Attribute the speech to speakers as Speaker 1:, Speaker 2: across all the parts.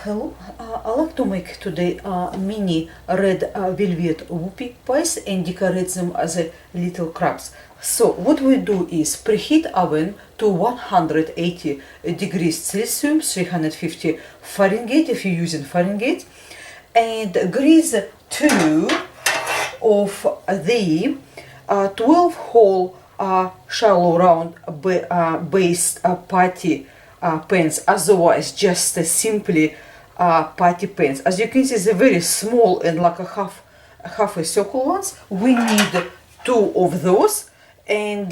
Speaker 1: Hello, I like to make today mini red velvet whoopie pies and decorate them as a little crabs. So what we do is preheat oven to 180 degrees Celsius, 350 Fahrenheit if you're using Fahrenheit, and grease two of the 12 hole shallow round based patty pans, otherwise just simply patty pans. As you can see, they're very small and like a half a circle ones. We need two of those, and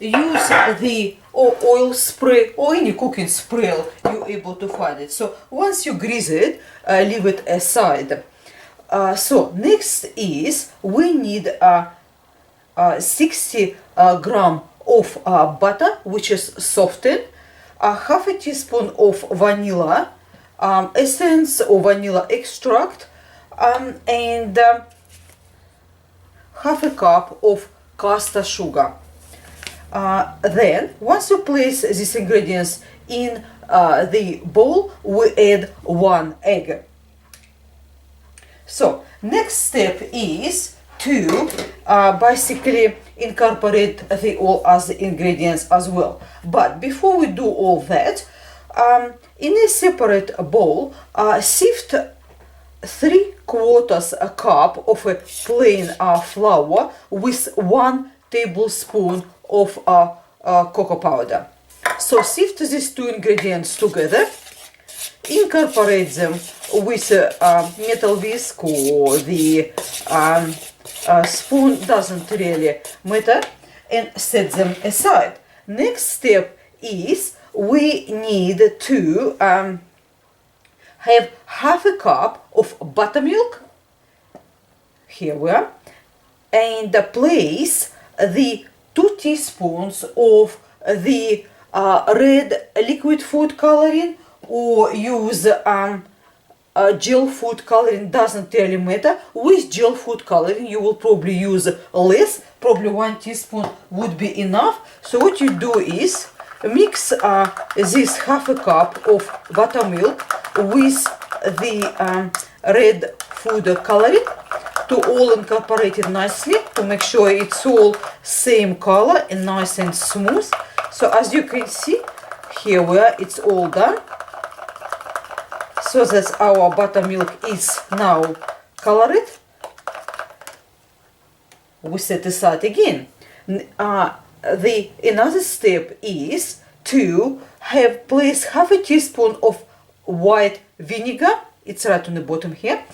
Speaker 1: use the oil spray or any cooking spray you're able to find it. So once you grease it, leave it aside. So next is we need 60 gram of butter, which is softened, half a teaspoon of vanilla essence or vanilla extract, and half a cup of caster sugar. Then, once you place these ingredients in the bowl, we add one egg. So, next step is to basically incorporate all other ingredients as well. But before we do all that, in a separate bowl, sift 3/4 a cup of a plain flour with 1 tablespoon of cocoa powder. So sift these two ingredients together, incorporate them with a metal whisk or the spoon, doesn't really matter, and set them aside. Next step is we need to have half a cup of buttermilk, here we are, and place the 2 teaspoons of the red liquid food coloring, or use gel food coloring, doesn't really matter. With gel food coloring you will probably use less, probably 1 teaspoon would be enough. So what you do is mix this half a cup of buttermilk with the red food coloring to all incorporate it nicely, to make sure it's all same color and nice and smooth. So as you can see, here we are, it's all done. So that our buttermilk is now colored. We set aside again. Another step is to have place half a teaspoon of white vinegar. It's right on the bottom here,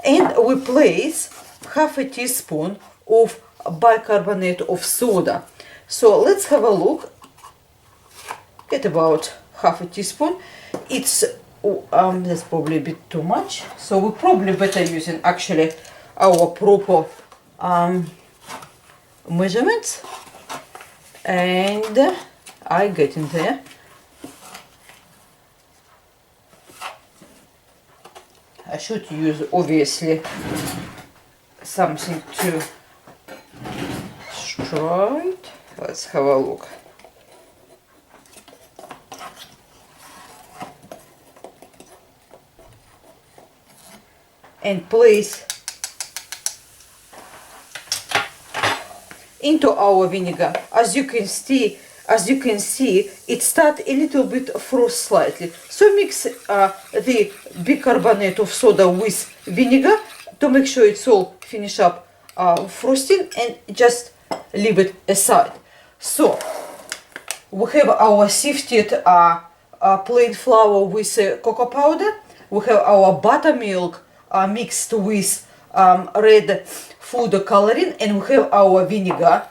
Speaker 1: and we place half a teaspoon of bicarbonate of soda. So let's have a look. Get about half a teaspoon. It's that's probably a bit too much, so we're probably better using actually our proper measurements, and I get in there. I should use obviously something to stir it. Let's have a look. And place into our vinegar. As you can see, it starts a little bit froth slightly. So mix the bicarbonate of soda with vinegar to make sure it's all finish up frosting, and just leave it aside. So we have our sifted plain flour with cocoa powder. We have our buttermilk mixed with red food coloring, and we have our vinegar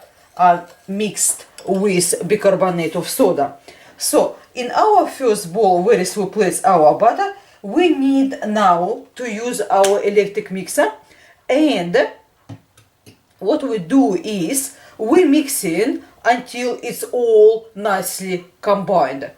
Speaker 1: mixed with bicarbonate of soda. So in our first bowl, where is we place our butter, we need now to use our electric mixer, and what we do is we mix in until it's all nicely combined.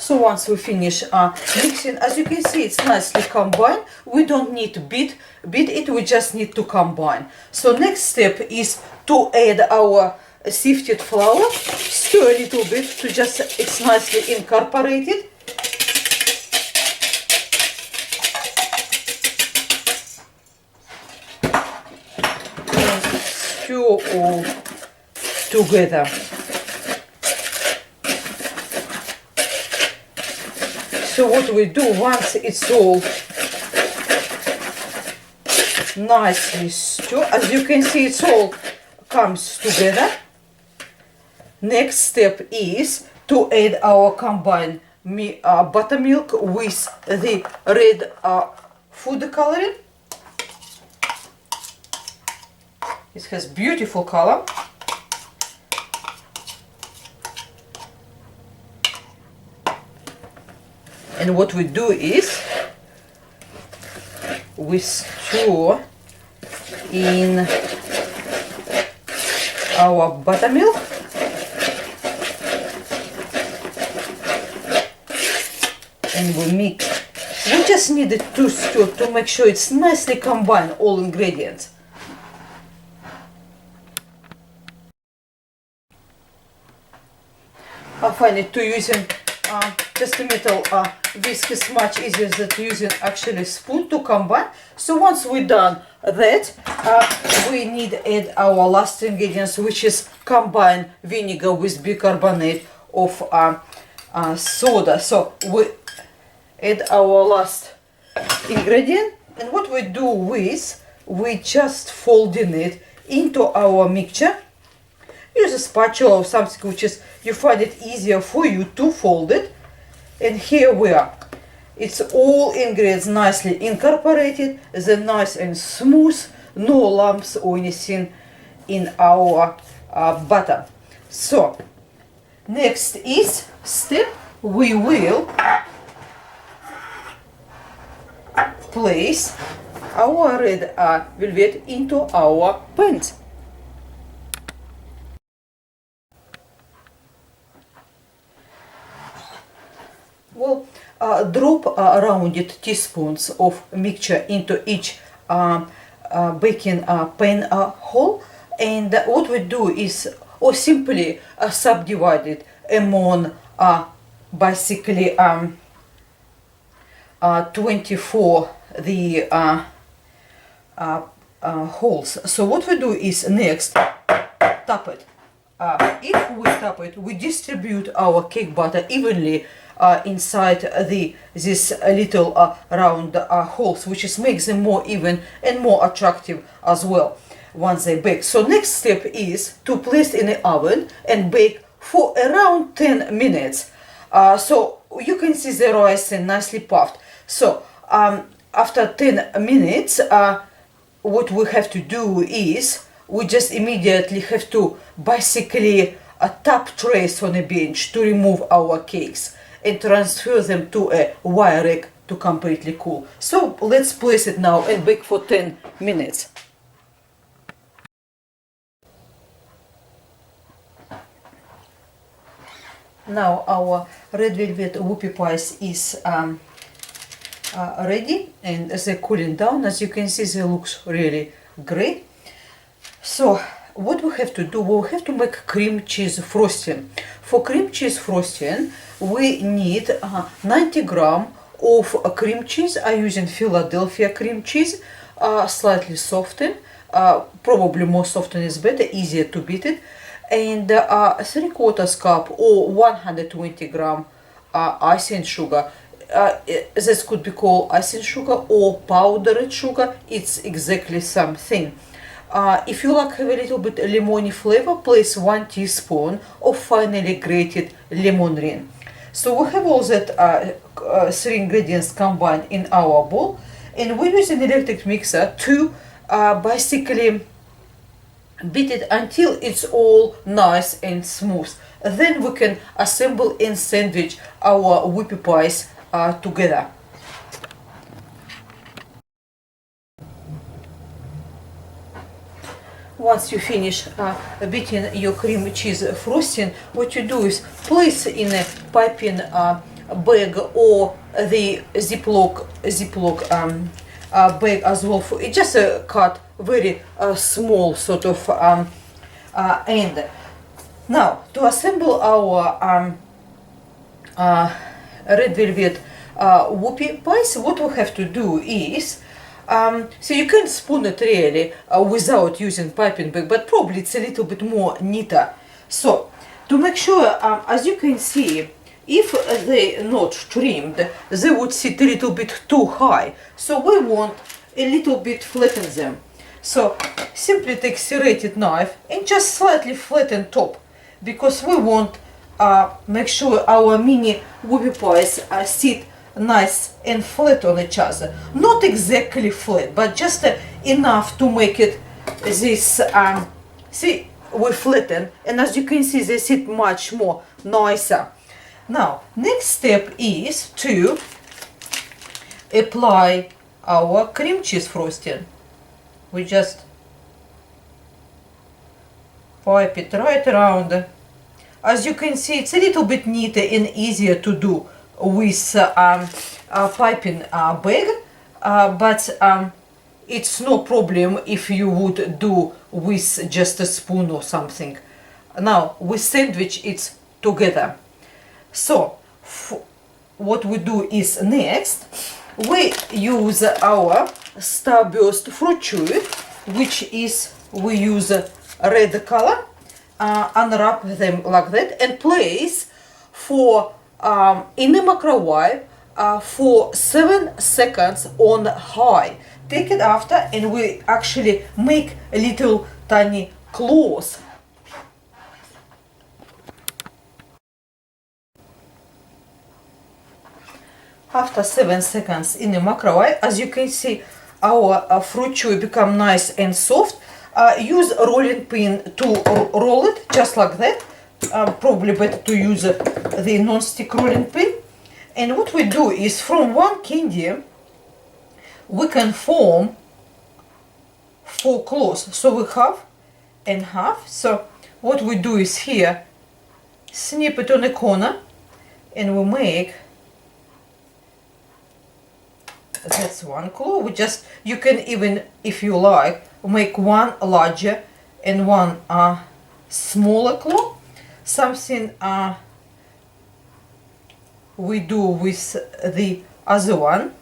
Speaker 1: So once we finish mixing, as you can see, it's nicely combined. We don't need to beat it, we just need to combine. So next step is to add our sifted flour. Stir a little bit to just, it's nicely incorporated. And stir all together. So what we do, once it's all nicely stirred, as you can see, it's all comes together. Next step is to add our combined buttermilk with the red food coloring. It has beautiful color. And what we do is we stir in our buttermilk. And we mix. We just need it to stir to make sure it's nicely combined, all ingredients. I find it to using just a metal whisk is much easier than using actually spoon to combine. So once we're done that, we need to add our last ingredients, which is combine vinegar with bicarbonate of soda. So we add our last ingredient, and what we do is we just folding it into our mixture. Use a spatula or something which is you find it easier for you to fold it. And here we are. It's all ingredients nicely incorporated, they're nice and smooth, no lumps or anything in our butter. So next is step, we will place our red velvet into our pans. Well, drop rounded teaspoons of mixture into each baking pan hole, and what we do is, or simply subdivide it among basically 24 the holes. So what we do is next tap it. If we tap it, we distribute our cake batter evenly inside this little round holes, which is makes them more even and more attractive as well once they bake. So next step is to place in the oven and bake for around 10 minutes. So you can see the icing nicely puffed. So after 10 minutes, what we have to do is we just immediately have to basically tap trays on a bench to remove our cakes and transfer them to a wire rack to completely cool. So let's place it now and bake for 10 minutes. Now our red velvet whoopie pies is ready, and they're cooling down. As you can see, they looks really great. So what we have to do, we have to make cream cheese frosting. For cream cheese frosting, we need 90 grams of cream cheese. I'm using Philadelphia cream cheese, slightly softened. Probably more softened is better, easier to beat it. And 3/4 cup or 120 grams icing sugar. This could be called icing sugar or powdered sugar. It's exactly something. If you like have a little bit lemony flavor, place 1 teaspoon of finely grated lemon rind. So we have all that 3 ingredients combined in our bowl, and we use an electric mixer to basically beat it until it's all nice and smooth. Then we can assemble and sandwich our whoopie pies together. Once you finish beating your cream cheese frosting, what you do is place in a piping bag or the Ziploc bag as well. For it just cut very small sort of end. Now to assemble our red velvet whoopie pies, what we have to do is so you can spoon it really without using piping bag, but probably it's a little bit more neater. So to make sure, as you can see, if they're not trimmed, they would sit a little bit too high. So we want a little bit flatten them. So simply take serrated knife and just slightly flatten top, because we want make sure our mini whoopie pies sit nice and flat on each other. Not exactly flat, but just enough to make it this. See, we flatten, and as you can see, they sit much more nicer. Now, next step is to apply our cream cheese frosting. We just pipe it right around. As you can see, it's a little bit neater and easier to do with a piping bag, but it's no problem if you would do with just a spoon or something. Now, with sandwich, it's together. So, what we do is next, we use our Starburst fruit chew, which is, we use red color, unwrap them like that and place for in a microwave for 7 seconds on high. Take it after and we actually make a little tiny claws. After 7 seconds in the microwave, as you can see, our fruit chew become nice and soft. Use a rolling pin to roll it just like that. Probably better to use the non-stick rolling pin. And what we do is, from one candy we can form 4 claws. So we have and half. So what we do is here, snip it on a corner and we make, that's 1 claw. We just, you can even, if you like, make one larger and one smaller claw. Something we do with the other one.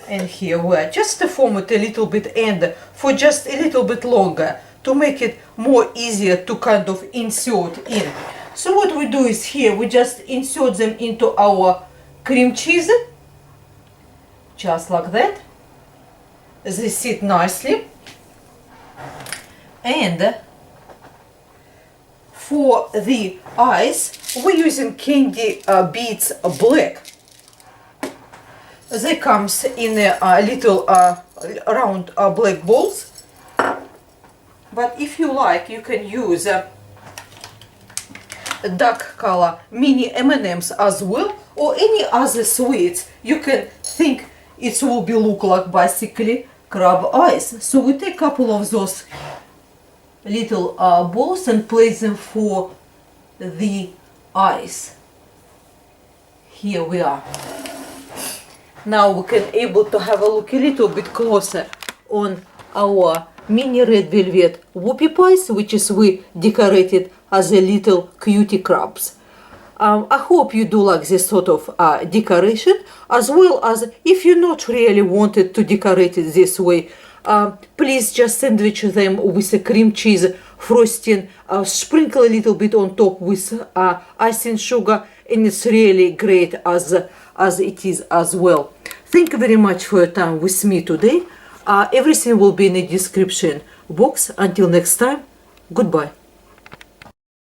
Speaker 1: And here we're just to form it a little bit and for just a little bit longer to make it more easier to kind of insert in. So what we do is here we just insert them into our cream cheese, just like that. They sit nicely. And for the ice, we're using candy beads black. They comes in a little round black balls. But if you like, you can use dark color mini M&Ms as well, or any other sweets you can think it will be look like basically crab ice. So we take a couple of those little balls and place them for the ice. Here we are. Now we can able to have a look a little bit closer on our mini red velvet whoopie pies, which is we decorated as a little cutie crabs. I hope you do like this sort of decoration, as well as if you not really wanted to decorate it this way, please just sandwich them with a cream cheese frosting, sprinkle a little bit on top with icing sugar, and it's really great as it is as well. Thank you very much for your time with me today. Everything will be in the description box. Until next time, goodbye.